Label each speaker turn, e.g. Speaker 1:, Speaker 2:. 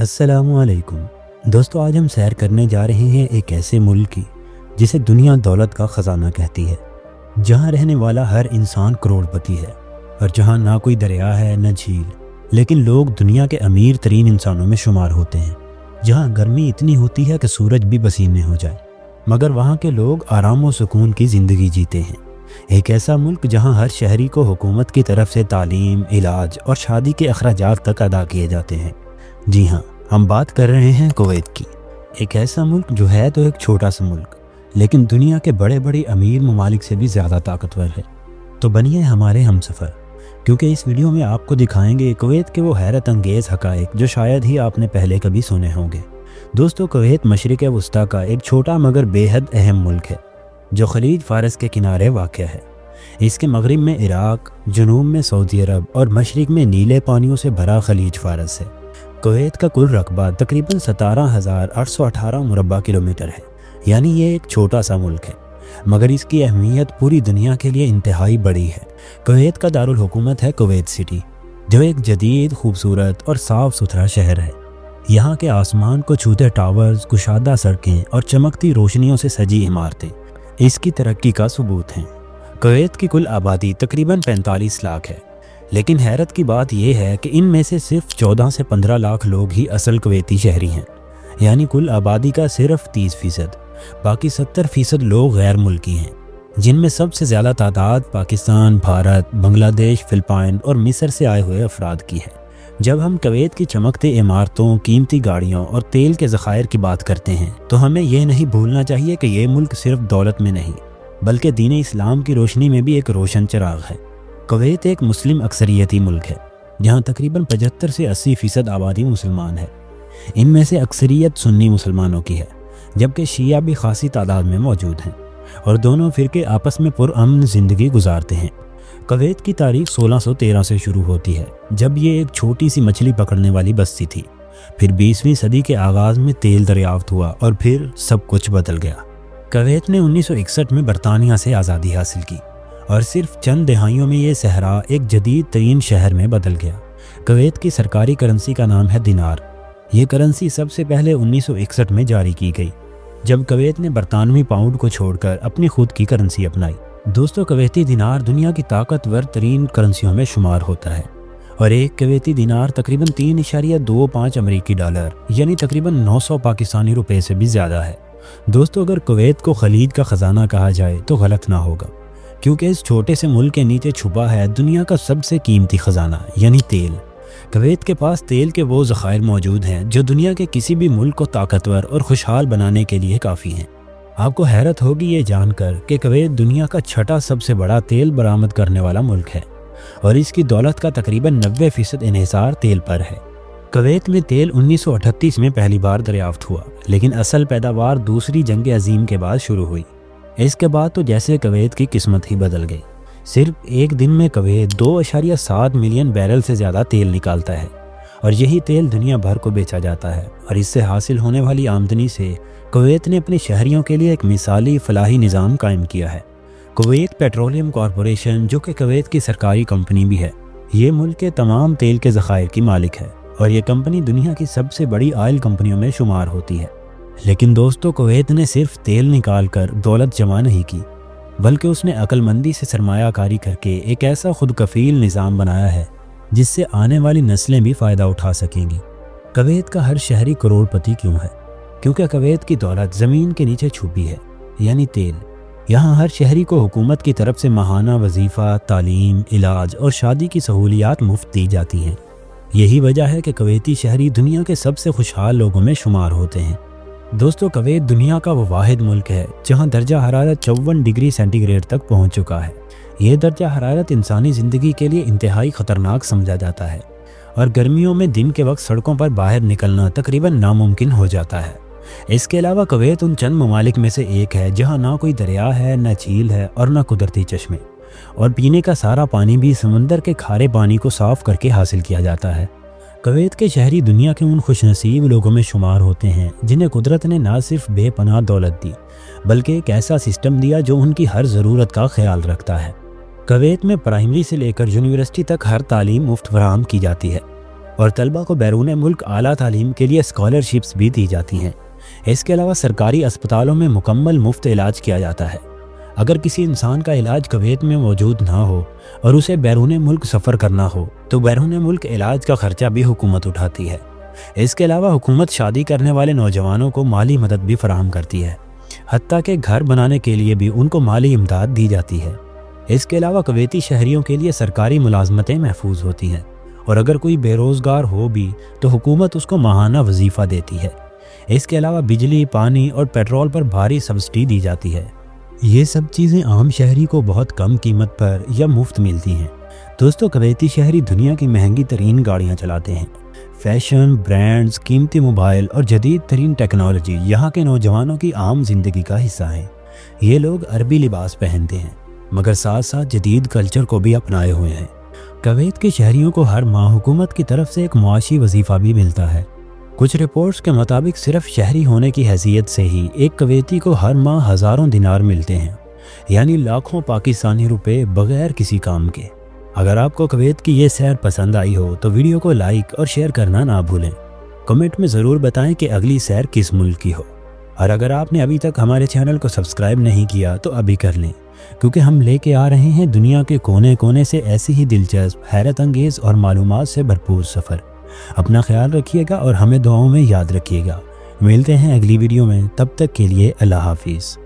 Speaker 1: السلام علیکم دوستو، آج ہم سیر کرنے جا رہے ہیں ایک ایسے ملک کی جسے دنیا دولت کا خزانہ کہتی ہے، جہاں رہنے والا ہر انسان کروڑ پتی ہے، اور جہاں نہ کوئی دریا ہے نہ جھیل، لیکن لوگ دنیا کے امیر ترین انسانوں میں شمار ہوتے ہیں، جہاں گرمی اتنی ہوتی ہے کہ سورج بھی پسینے ہو جائے، مگر وہاں کے لوگ آرام و سکون کی زندگی جیتے ہیں۔ ایک ایسا ملک جہاں ہر شہری کو حکومت کی طرف سے تعلیم، علاج اور شادی کے اخراجات تک ادا کیے جاتے ہیں۔ جی ہاں، ہم بات کر رہے ہیں کویت کی۔ ایک ایسا ملک جو ہے تو ایک چھوٹا سا ملک، لیکن دنیا کے بڑے بڑے امیر ممالک سے بھی زیادہ طاقتور ہے۔ تو بنیے ہمارے ہم سفر، کیونکہ اس ویڈیو میں آپ کو دکھائیں گے کویت کے وہ حیرت انگیز حقائق جو شاید ہی آپ نے پہلے کبھی سنے ہوں گے۔ دوستو، کویت مشرق وسطیٰ کا ایک چھوٹا مگر بے حد اہم ملک ہے، جو خلیج فارس کے کنارے واقع ہے۔ اس کے مغرب میں عراق، جنوب میں سعودی عرب اور مشرق میں نیلے پانیوں سے بھرا خلیج فارس ہے۔ کویت کا کل رقبہ تقریباً 17,818 مربع کلومیٹر ہے، یعنی یہ ایک چھوٹا سا ملک ہے، مگر اس کی اہمیت پوری دنیا کے لیے انتہائی بڑی ہے۔ کویت کا دارالحکومت ہے کویت سٹی، جو ایک جدید، خوبصورت اور صاف ستھرا شہر ہے۔ یہاں کے آسمان کو چھوتے ٹاورز، کشادہ سڑکیں اور چمکتی روشنیوں سے سجی عمارتیں اس کی ترقی کا ثبوت ہیں۔ کویت کی کل آبادی تقریباً 45 لاکھ ہے، لیکن حیرت کی بات یہ ہے کہ ان میں سے صرف 14 سے 15 لاکھ لوگ ہی اصل کویتی شہری ہیں، یعنی کل آبادی کا صرف 30%۔ باقی 70% لوگ غیر ملکی ہیں، جن میں سب سے زیادہ تعداد پاکستان، بھارت، بنگلہ دیش، فلپائن اور مصر سے آئے ہوئے افراد کی ہے۔ جب ہم کویت کی چمکتی عمارتوں، قیمتی گاڑیوں اور تیل کے ذخائر کی بات کرتے ہیں تو ہمیں یہ نہیں بھولنا چاہیے کہ یہ ملک صرف دولت میں نہیں، بلکہ دین اسلام کی روشنی میں بھی ایک روشن چراغ ہے۔ کویت ایک مسلم اکثریتی ملک ہے، جہاں تقریباً 75 سے 80% آبادی مسلمان ہے۔ ان میں سے اکثریت سنی مسلمانوں کی ہے، جبکہ شیعہ بھی خاصی تعداد میں موجود ہیں، اور دونوں فرقے آپس میں پرامن زندگی گزارتے ہیں۔ کویت کی تاریخ 1613 سے شروع ہوتی ہے، جب یہ ایک چھوٹی سی مچھلی پکڑنے والی بستی تھی۔ پھر 20ویں صدی کے آغاز میں تیل دریافت ہوا اور پھر سب کچھ بدل گیا۔ کویت نے 1961 میں برطانیہ سے آزادی حاصل کی، اور صرف چند دہائیوں میں یہ صحرا ایک جدید ترین شہر میں بدل گیا۔ کویت کی سرکاری کرنسی کا نام ہے دینار۔ یہ کرنسی سب سے پہلے 1961 میں جاری کی گئی، جب کویت نے برطانوی پاؤنڈ کو چھوڑ کر اپنی خود کی کرنسی اپنائی۔ دوستو، کویتی دینار دنیا کی طاقتور ترین کرنسیوں میں شمار ہوتا ہے، اور ایک کویتی دینار تقریباً 3.25 امریکی ڈالر، یعنی تقریباً 900 پاکستانی روپے سے بھی زیادہ ہے۔ دوستو، اگر کویت کو خلیج کا خزانہ کہا جائے تو غلط نہ ہوگا، کیونکہ اس چھوٹے سے ملک کے نیچے چھپا ہے دنیا کا سب سے قیمتی خزانہ، یعنی تیل۔ کویت کے پاس تیل کے وہ ذخائر موجود ہیں جو دنیا کے کسی بھی ملک کو طاقتور اور خوشحال بنانے کے لیے کافی ہیں۔ آپ کو حیرت ہوگی یہ جان کر کہ کویت دنیا کا چھٹا سب سے بڑا تیل برآمد کرنے والا ملک ہے، اور اس کی دولت کا تقریباً 90% انحصار تیل پر ہے۔ کویت میں تیل 1938 میں پہلی بار دریافت ہوا، لیکن اصل پیداوار دوسری جنگ عظیم کے بعد شروع ہوئی۔ اس کے بعد تو جیسے کویت کی قسمت ہی بدل گئی۔ صرف ایک دن میں کویت 2.7 ملین بیرل سے زیادہ تیل نکالتا ہے، اور یہی تیل دنیا بھر کو بیچا جاتا ہے، اور اس سے حاصل ہونے والی آمدنی سے کویت نے اپنے شہریوں کے لیے ایک مثالی فلاحی نظام قائم کیا ہے۔ کویت پیٹرولیم کارپوریشن، جو کہ کویت کی سرکاری کمپنی بھی ہے، یہ ملک کے تمام تیل کے ذخائر کی مالک ہے، اور یہ کمپنی دنیا کی سب سے بڑی آئل کمپنیوں میں شمار ہوتی ہے۔ لیکن دوستو، کویت نے صرف تیل نکال کر دولت جمع نہیں کی، بلکہ اس نے عقل مندی سے سرمایہ کاری کر کے ایک ایسا خود کفیل نظام بنایا ہے جس سے آنے والی نسلیں بھی فائدہ اٹھا سکیں گی۔ کویت کا ہر شہری کروڑ پتی کیوں ہے؟ کیونکہ کویت کی دولت زمین کے نیچے چھپی ہے، یعنی تیل۔ یہاں ہر شہری کو حکومت کی طرف سے ماہانہ وظیفہ، تعلیم، علاج اور شادی کی سہولیات مفت دی جاتی ہیں۔ یہی وجہ ہے کہ کویتی شہری دنیا کے سب سے خوشحال لوگوں میں شمار ہوتے ہیں۔ دوستو، کویت دنیا کا وہ واحد ملک ہے جہاں درجہ حرارت 54 ڈگری سینٹی گریڈ تک پہنچ چکا ہے۔ یہ درجہ حرارت انسانی زندگی کے لیے انتہائی خطرناک سمجھا جاتا ہے، اور گرمیوں میں دن کے وقت سڑکوں پر باہر نکلنا تقریباً ناممکن ہو جاتا ہے۔ اس کے علاوہ کویت ان چند ممالک میں سے ایک ہے جہاں نہ کوئی دریا ہے، نہ جھیل ہے، اور نہ قدرتی چشمے، اور پینے کا سارا پانی بھی سمندر کے کھارے پانی کو صاف کر کے حاصل کیا جاتا ہے۔ کویت کے شہری دنیا کے ان خوش نصیب لوگوں میں شمار ہوتے ہیں جنہیں قدرت نے نہ صرف بے پناہ دولت دی، بلکہ ایک ایسا سسٹم دیا جو ان کی ہر ضرورت کا خیال رکھتا ہے۔ کویت میں پرائمری سے لے کر یونیورسٹی تک ہر تعلیم مفت فراہم کی جاتی ہے، اور طلبہ کو بیرون ملک اعلیٰ تعلیم کے لیے اسکالرشپس بھی دی جاتی ہیں۔ اس کے علاوہ سرکاری اسپتالوں میں مکمل مفت علاج کیا جاتا ہے۔ اگر کسی انسان کا علاج کویت میں موجود نہ ہو اور اسے بیرون ملک سفر کرنا ہو تو بیرون ملک علاج کا خرچہ بھی حکومت اٹھاتی ہے۔ اس کے علاوہ حکومت شادی کرنے والے نوجوانوں کو مالی مدد بھی فراہم کرتی ہے، حتیٰ کہ گھر بنانے کے لیے بھی ان کو مالی امداد دی جاتی ہے۔ اس کے علاوہ کویتی شہریوں کے لیے سرکاری ملازمتیں محفوظ ہوتی ہیں، اور اگر کوئی بے روزگار ہو بھی تو حکومت اس کو ماہانہ وظیفہ دیتی ہے۔ اس کے علاوہ بجلی، پانی اور پیٹرول پر بھاری سبسڈی دی جاتی ہے۔ یہ سب چیزیں عام شہری کو بہت کم قیمت پر یا مفت ملتی ہیں۔ دوستو، کویتی شہری دنیا کی مہنگی ترین گاڑیاں چلاتے ہیں۔ فیشن، برانڈز، قیمتی موبائل اور جدید ترین ٹیکنالوجی یہاں کے نوجوانوں کی عام زندگی کا حصہ ہیں۔ یہ لوگ عربی لباس پہنتے ہیں، مگر ساتھ ساتھ جدید کلچر کو بھی اپنائے ہوئے ہیں۔ کویت کے شہریوں کو ہر ماہ حکومت کی طرف سے ایک معاشی وظیفہ بھی ملتا ہے۔ کچھ رپورٹس کے مطابق صرف شہری ہونے کی حیثیت سے ہی ایک کویتی کو ہر ماہ ہزاروں دینار ملتے ہیں، یعنی لاکھوں پاکستانی روپے بغیر کسی کام کے۔ اگر آپ کو کویت کی یہ سیر پسند آئی ہو تو ویڈیو کو لائک اور شیئر کرنا نہ بھولیں۔ کمنٹ میں ضرور بتائیں کہ اگلی سیر کس ملک کی ہو، اور اگر آپ نے ابھی تک ہمارے چینل کو سبسکرائب نہیں کیا تو ابھی کر لیں، کیونکہ ہم لے کے آ رہے ہیں دنیا کے کونے کونے سے ایسی ہی دلچسپ، حیرت انگیز اور معلومات سے بھرپور سفر۔ اپنا خیال رکھیے گا اور ہمیں دعاؤں میں یاد رکھیے گا۔ ملتے ہیں اگلی ویڈیو میں، تب تک کے لیے اللہ حافظ۔